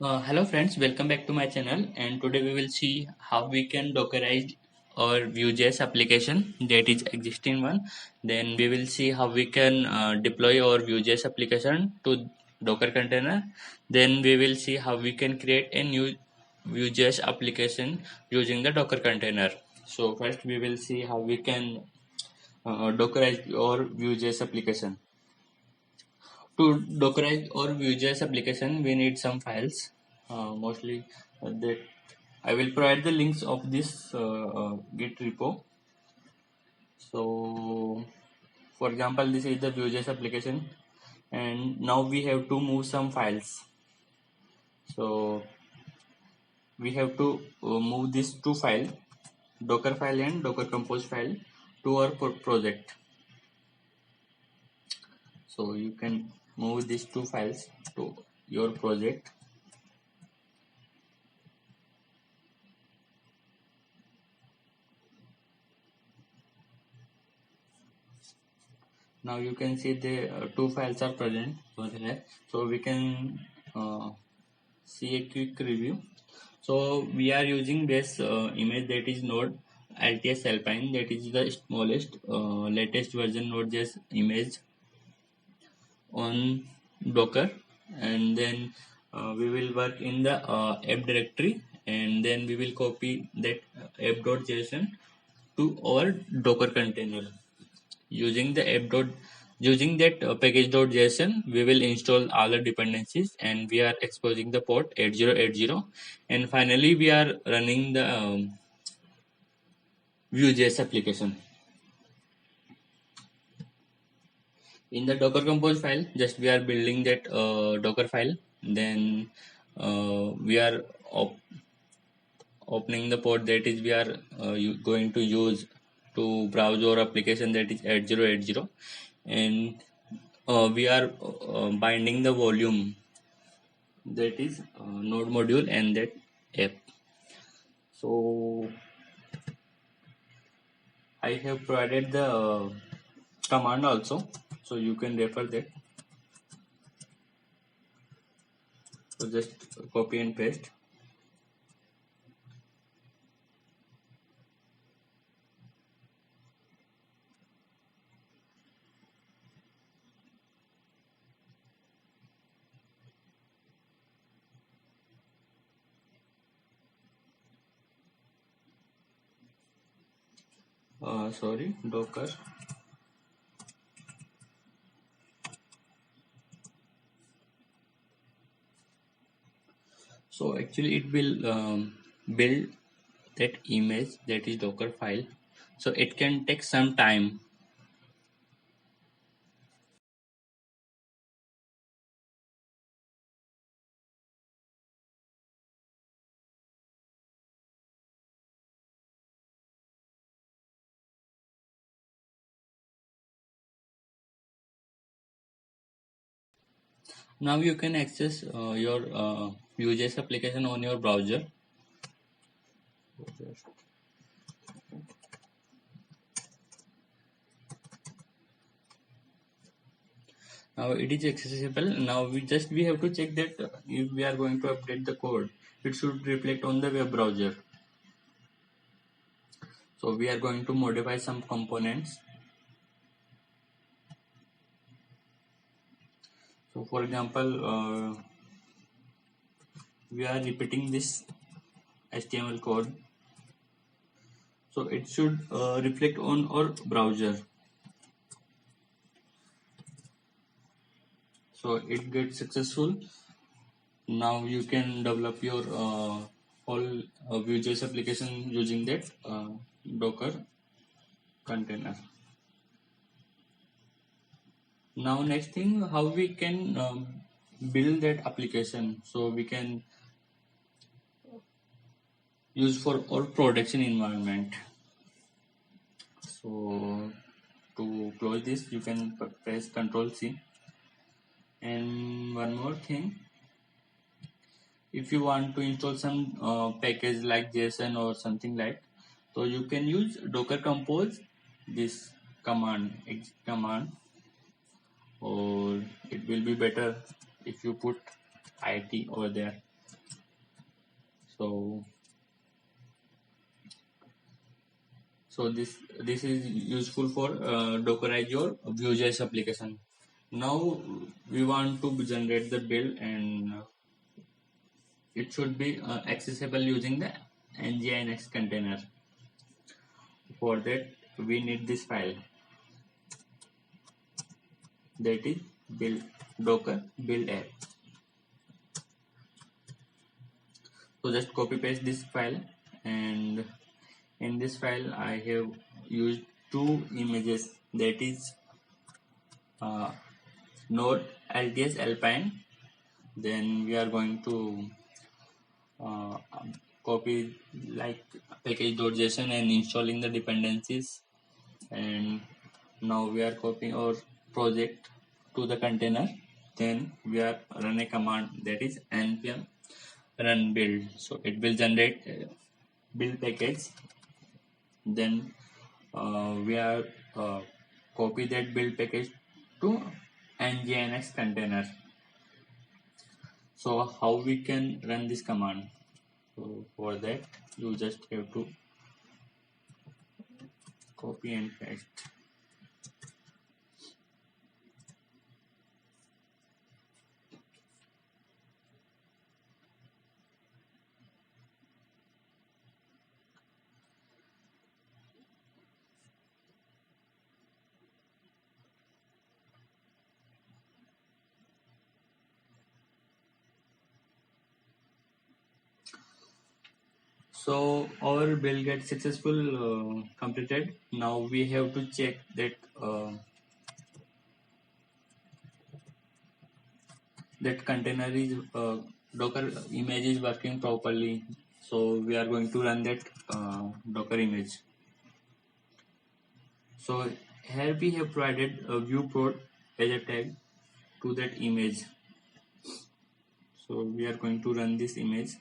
Hello friends, welcome back to my channel, and today we will see how we can dockerize our Vue.js application that is existing one. Then we will see how we can deploy our Vue.js application to Docker container. Then we will see how we can create a new Vue.js application using the Docker container. So first we will see how we can dockerize our Vue.js application. To Dockerize or Vue.js application, we need some files. Mostly that I will provide the links of this Git repo. So, for example, this is the Vue.js application, and now we have to move some files. So, we have to move these two files, Docker file and Docker Compose file, to our project. So, you can move these two files to your project. Now you can see the two files are present over here, so we can see a quick review. So we are using this image, that is Node LTS Alpine, that is the smallest latest version Node.js image on Docker, and then we will work in the app directory, and then we will copy that app.json to our Docker container. Using the using that package.json, we will install all the dependencies, and we are exposing the port 8080, and finally we are running the Vue.js application. In the Docker Compose file, just we are building that Docker file. Then we are opening the port that is we are going to use to browse our application, that is 8080, and we are binding the volume, that is node module and that app. So I have provided the command also, so you can refer that. So just copy and paste. Sorry, Docker. So actually it will build that image, that is Docker file. So it can take some time. Now you can access your Vue.js application on your browser. Now it is accessible. Now we have to check that if we are going to update the code, it should reflect on the web browser. So we are going to modify some components. So for example, we are repeating this HTML code, so it should reflect on our browser. So it gets successful. Now you can develop your whole Vue.js application using that Docker container. Now next thing, how we can build that application so we can use for our production environment. So to close this, you can press Ctrl C. And one more thing, if you want to install some package like JSON or something like, so you can use Docker Compose, this command, or it will be better if you put IT over there. So this is useful for Dockerize your Vue.js application. Now we want to generate the build, and it should be accessible using the nginx container. For that we need this file, that is build docker build app. So just copy paste this file, and in this file I have used two images, that is uh, node lts alpine. Then we are going to uh, copy like package.json and installing the dependencies. And now we are copying our project to the container. Then we are run a command, that is npm run build. So it will generate a build package. Then we are copy that build package to nginx container. So how we can run this command? So for that you just have to copy and paste. So our build gets successful completed. Now we have to check that that container is Docker image is working properly. So we are going to run that Docker image. So here we have provided a view prod as a tag to that image. So we are going to run this image,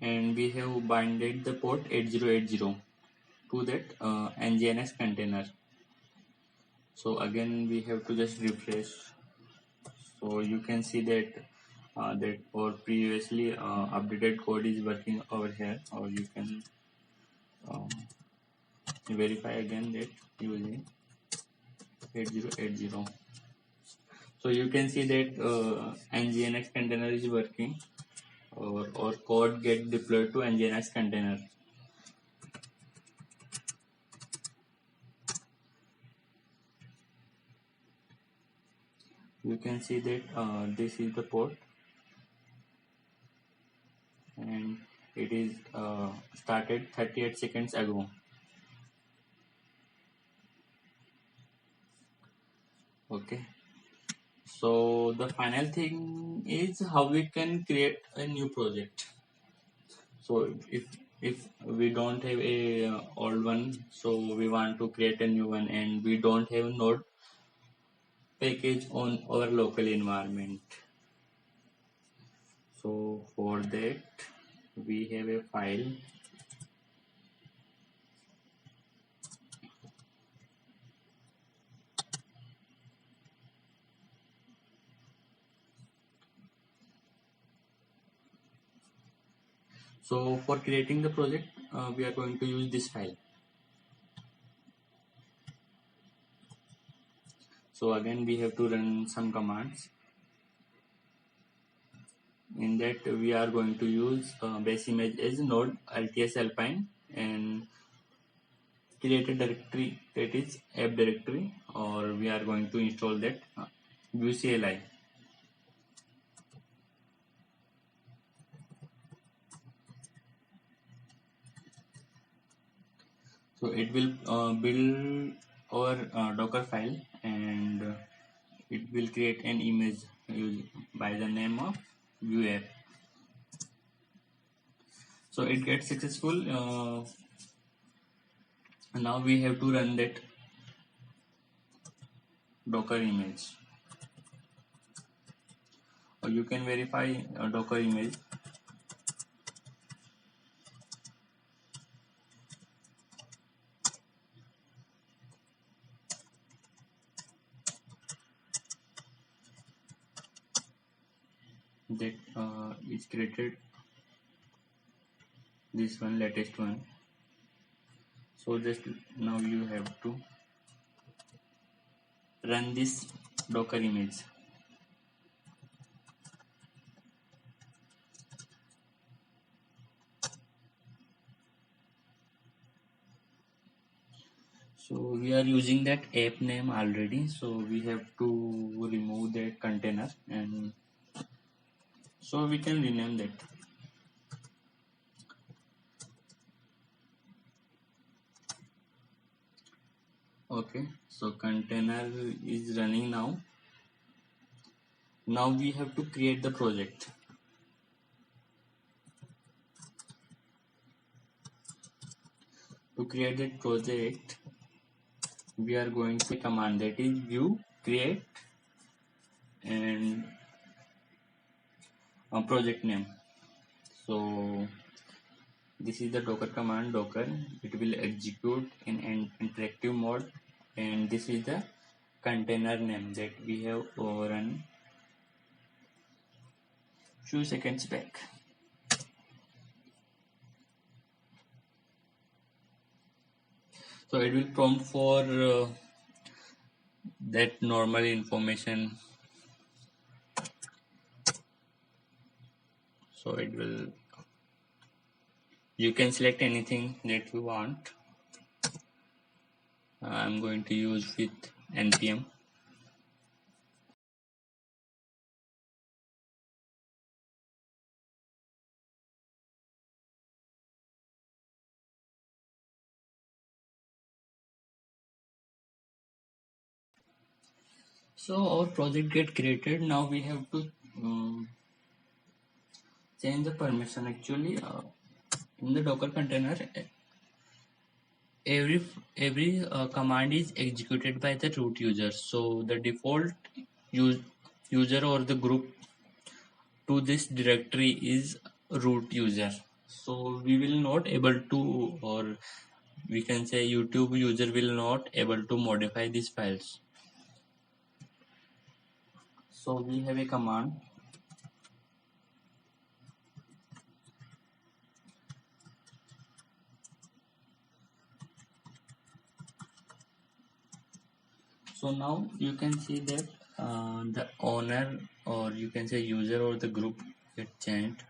and we have binded the port 8080 to that nginx container. So again we have to just refresh. So you can see that that our previously updated code is working over here, or you can um, verify again that using 8080. So you can see that nginx container is working, or code get deployed to nginx container. You can see that this is the port, and it is started 38 seconds ago. Okay, so the final thing is how we can create a new project. So if we don't have a old one, so we want to create a new one, and we don't have node package on our local environment. So for that we have a file. So for creating the project we are going to use this file. So again we have to run some commands. In that we are going to use base image as node lts alpine, and create a directory, that is app directory, or we are going to install that Vue CLI. So it will build our Docker file, and it will create an image by the name of Vue app. So it gets successful. Now we have to run that Docker image. Or you can verify a Docker image. that is created, this one, latest one. So just now you have to run this Docker image. So we are using that app name already, so we have to remove that container, and so we can rename that. Okay, so container is running now. Now we have to create the project. To create that project, we are going to command that is view create and a project name. So this is the docker command, docker. It will execute in an interactive mode, and this is the container name that we have run few seconds back. So it will prompt for that normal information. So it will, you can select anything that you want. I'm going to use with npm. So our project get created. Now we have to change the permission. Actually, in the docker container, every command is executed by the root user. So the default user or the group to this directory is root user. So we will not able to, or we can say YouTube user will not able to modify these files. So we have a command. So now you can see that the owner, or you can say user, or the group get changed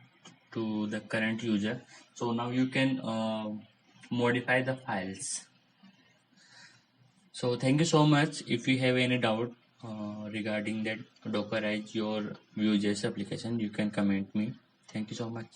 to the current user. So now you can modify the files. So thank you so much. If you have any doubt regarding that Dockerize your Vue.js application, you can comment me. Thank you so much.